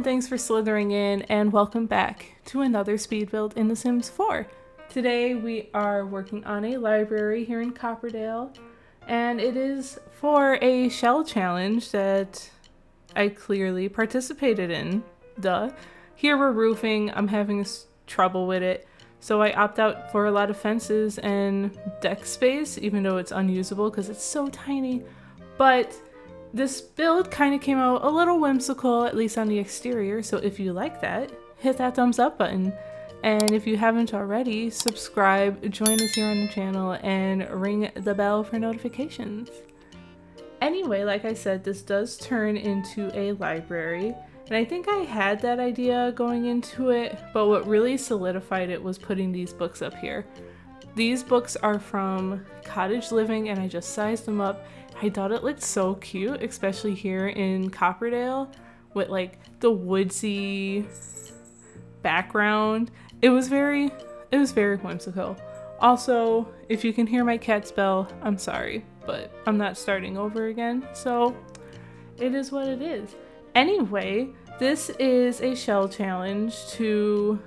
thanks for slithering in, and welcome back to another speed build in The Sims 4. Today we are working on a library here in Copperdale, and it is for a shell challenge that I clearly participated in. Duh. Here we're roofing. I'm having trouble with it, so I opt out for a lot of fences and deck space, even though it's unusable because it's so tiny. But this build kind of came out a little whimsical, at least on the exterior, so if you like that, hit that thumbs up button. And if you haven't already, subscribe, join us here on the channel, and ring the bell for notifications. Anyway, like I said, this does turn into a library, and I think I had that idea going into it, but what really solidified it was putting these books up here. These books are from Cottage Living, and I just sized them up. I thought it looked so cute, especially here in Copperdale with like the woodsy background. It was very whimsical. Also, if you can hear my cat's bell, I'm sorry, but I'm not starting over again, so it is what it is. Anyway, this is a shell challenge to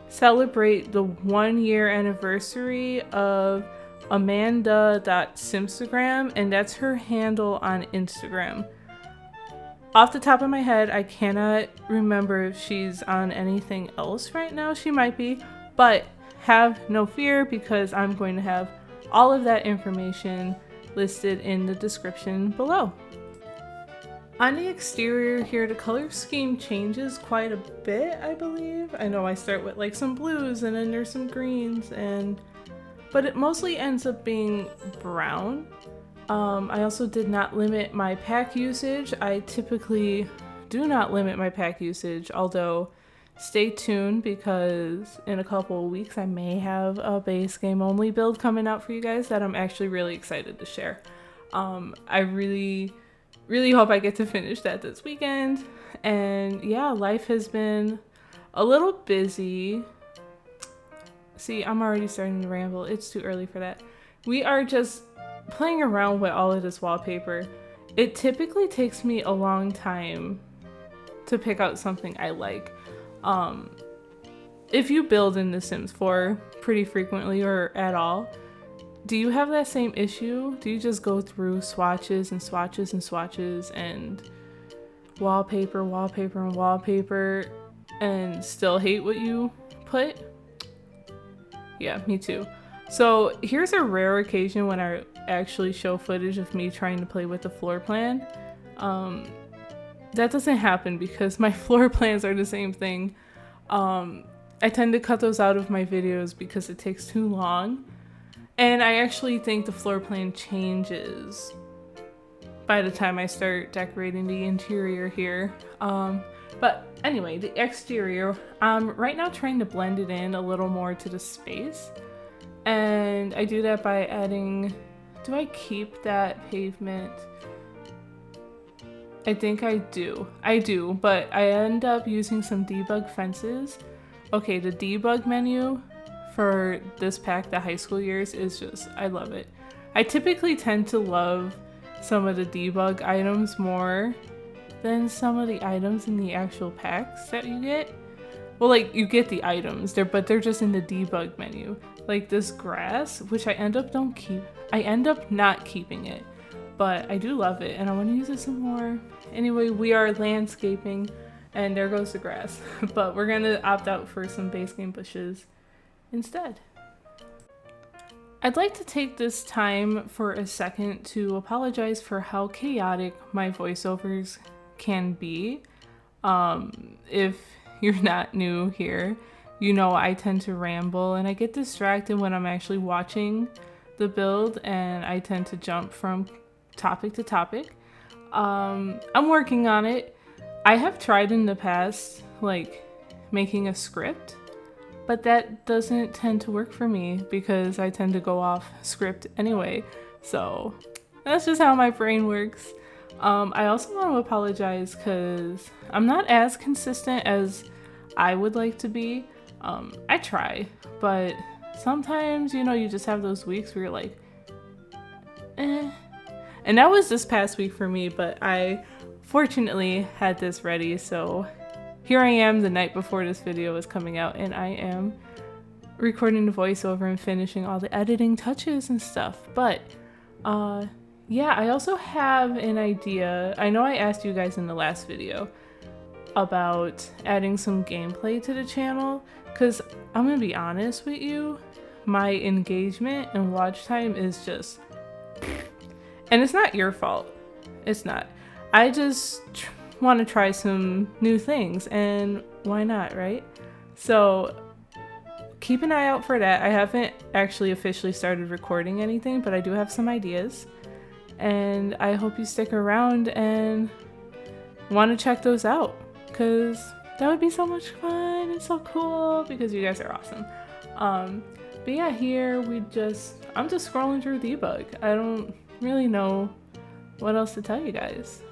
celebrate the 1-year anniversary of Amanduhh.Simstagram, and that's her handle on Instagram. Off the top of my head, I cannot remember if she's on anything else right now. She might be, but have no fear because I'm going to have all of that information listed in the description below. On the exterior here, the color scheme changes quite a bit, I believe. I know I start with like some blues and then there's some greens, but it mostly ends up being brown. I also did not limit my pack usage. I typically do not limit my pack usage, although stay tuned because in a couple of weeks I may have a base game only build coming out for you guys that I'm actually really excited to share. I really hope I get to finish that this weekend. And yeah, life has been a little busy. See, I'm already starting to ramble. It's too early for that. We are just playing around with all of this wallpaper. It typically takes me a long time to pick out something I like. If you build in The Sims 4 pretty frequently or at all, do you have that same issue? Do you just go through swatches and swatches and swatches and wallpaper and wallpaper and still hate what you put? Yeah, me too. So here's a rare occasion when I actually show footage of me trying to play with the floor plan. That doesn't happen because my floor plans are the same thing. I tend to cut those out of my videos because it takes too long. And I actually think the floor plan changes by the time I start decorating the interior here. But anyway, the exterior, I'm right now trying to blend it in a little more to the space. And I do that by adding, do I keep that pavement? I think I do. I do, but I end up using some debug fences. Okay, the debug menu for this pack, the high school years, is just, I love it. I typically tend to love some of the debug items more than some of the items in the actual packs that you get. Well, like, you get the items, but they're just in the debug menu. Like this grass, which I end up not keeping it, but I do love it and I want to use it some more. Anyway, we are landscaping and there goes the grass, but we're gonna opt out for some base game bushes instead. I'd like to take this time for a second to apologize for how chaotic my voiceovers can be. If you're not new here, you know I tend to ramble and I get distracted when I'm actually watching the build and I tend to jump from topic to topic. I'm working on it. I have tried in the past like making a script, but that doesn't tend to work for me because I tend to go off script anyway. So that's just how my brain works. I also want to apologize because I'm not as consistent as I would like to be. I try, but sometimes, you know, you just have those weeks where you're like, eh. And that was this past week for me, but I fortunately had this ready, so here I am the night before this video is coming out, and I am recording the voiceover and finishing all the editing touches and stuff. But yeah, I also have an idea. I know I asked you guys in the last video about adding some gameplay to the channel, because I'm gonna be honest with you, my engagement and watch time is just, and it's not your fault, it's not. I just want to try some new things, and why not, right? So keep an eye out for that. I haven't actually officially started recording anything, but I do have some ideas, and I hope you stick around and want to check those out, because that would be so much fun and so cool, because you guys are awesome. But yeah, here I'm just scrolling through debug. I don't really know what else to tell you guys.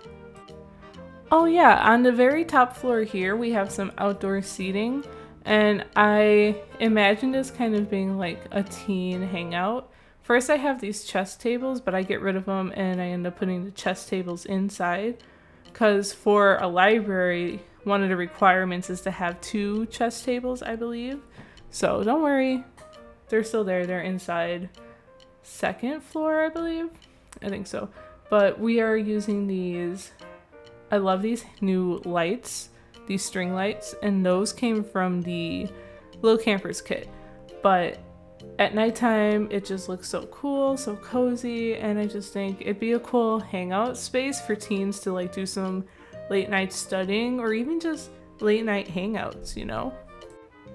Oh yeah, on the very top floor here we have some outdoor seating, and I imagine this kind of being like a teen hangout. First I have these chess tables, but I get rid of them and I end up putting the chess tables inside, because for a library one of the requirements is to have 2 chess tables, I believe. So don't worry, they're still there. They're inside 2nd floor, I believe. I think so. But we are using these. I love these new lights, these string lights, and those came from the Little Campers kit. But at nighttime, it just looks so cool, so cozy, and I just think it'd be a cool hangout space for teens to like do some late night studying, or even just late night hangouts, you know?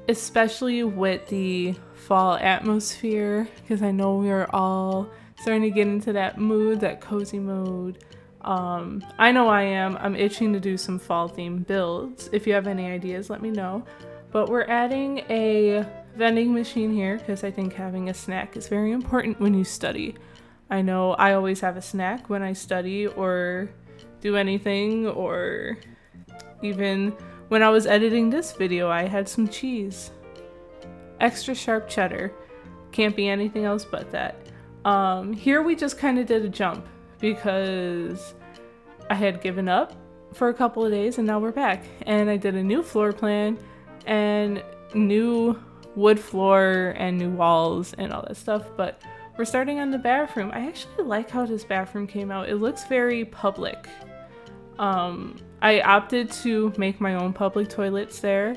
Especially with the fall atmosphere, because I know we are all starting to get into that mood, that cozy mood. I know I am. I'm itching to do some fall themed builds. If you have any ideas, let me know. But we're adding a vending machine here because I think having a snack is very important when you study. I know I always have a snack when I study or do anything, or even when I was editing this video, I had some cheese. Extra sharp cheddar. Can't be anything else but that. Here we just kind of did a jump because I had given up for a couple of days and now we're back. And I did a new floor plan and new wood floor and new walls and all that stuff. But we're starting on the bathroom. I actually like how this bathroom came out. It looks very public. I opted to make my own public toilets there,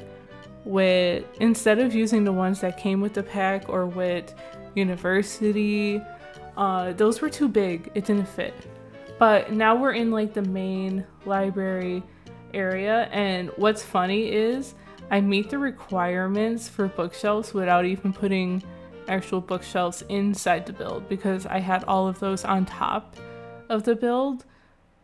instead of using the ones that came with the pack or with university. Those were too big, it didn't fit. But now we're in like the main library area, and what's funny is I meet the requirements for bookshelves without even putting actual bookshelves inside the build, because I had all of those on top of the build.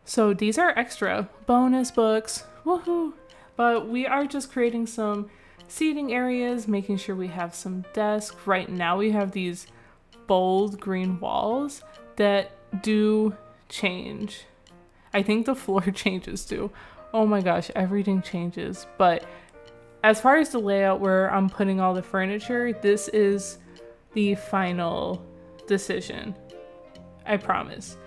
So these are extra bonus books, woohoo! But we are just creating some seating areas, making sure we have some desks. Right now we have these bold green walls that do change. I think the floor changes too. Oh my gosh, everything changes. But as far as the layout where I'm putting all the furniture, this is the final decision. I promise.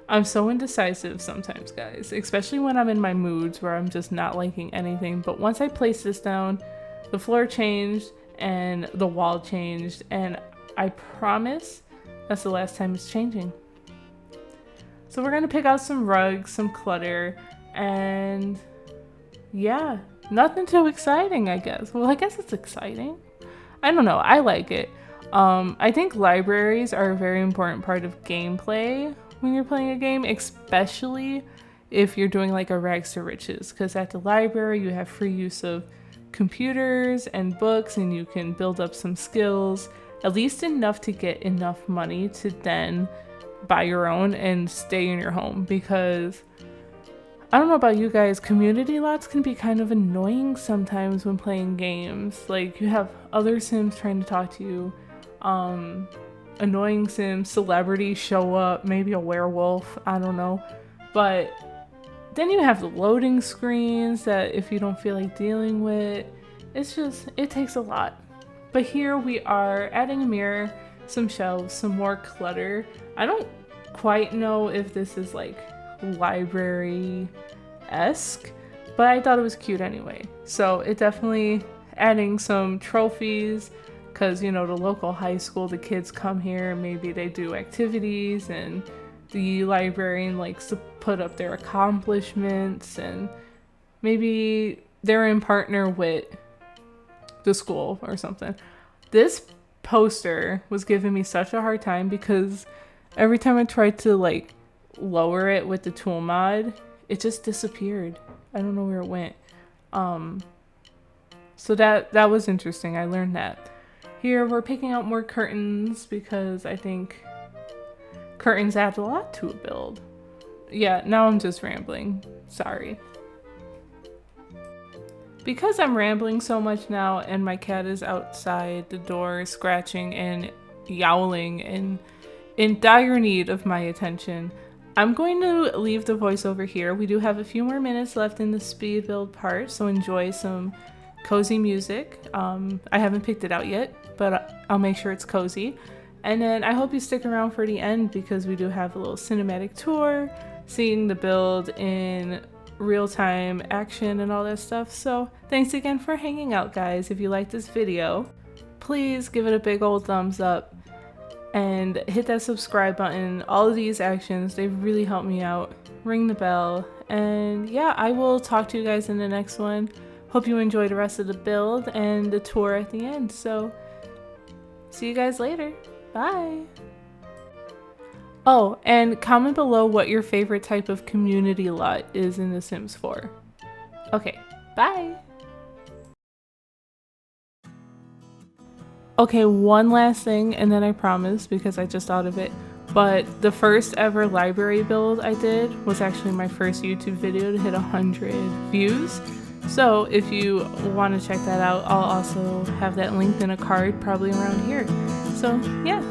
I'm so indecisive sometimes, guys, especially when I'm in my moods where I'm just not liking anything. But once I place this down, the floor changed and the wall changed, and I promise that's the last time it's changing. So we're gonna pick out some rugs, some clutter, and yeah, nothing too exciting, I guess. Well, I guess it's exciting. I don't know, I like it. I think libraries are a very important part of gameplay when you're playing a game, especially if you're doing like a rags to riches, because at the library you have free use of computers and books, and you can build up some skills, at least enough to get enough money to then buy your own and stay in your home. Because I don't know about you guys, community lots can be kind of annoying sometimes when playing games. Like, you have other sims trying to talk to you, annoying sims, celebrities show up, maybe a werewolf, I don't know. But then you have the loading screens that if you don't feel like dealing with, it takes a lot. But here we are adding a mirror, some shelves, some more clutter. I don't quite know if this is like library-esque, but I thought it was cute anyway. So it definitely adding some trophies, because you know, the local high school, the kids come here, maybe they do activities, and the librarian likes to put up their accomplishments, and maybe they're in partner with the school or something. This poster was giving me such a hard time because every time I tried to like lower it with the tool mod, it just disappeared. I don't know where it went. So that was interesting. I learned that. Here we're picking out more curtains because I think curtains add a lot to a build. Yeah, now I'm just rambling. Sorry. Because I'm rambling so much now and my cat is outside the door scratching and yowling and in dire need of my attention, I'm going to leave the voiceover here. We do have a few more minutes left in the speed build part, so enjoy some cozy music. I haven't picked it out yet, but I'll make sure it's cozy. And then I hope you stick around for the end because we do have a little cinematic tour, seeing the build in real-time action and all that stuff. So thanks again for hanging out, guys. If you like this video, please give it a big old thumbs up and hit that subscribe button. All of these actions, they really help me out. Ring the bell, and yeah, I will talk to you guys in the next one. Hope you enjoy the rest of the build and the tour at the end. So see you guys later. Bye. Oh, and comment below what your favorite type of community lot is in The Sims 4. Okay, bye! Okay, one last thing, and then I promise, because I just thought of it, but the first ever library build I did was actually my first YouTube video to hit 100 views. So if you want to check that out, I'll also have that linked in a card probably around here. So yeah.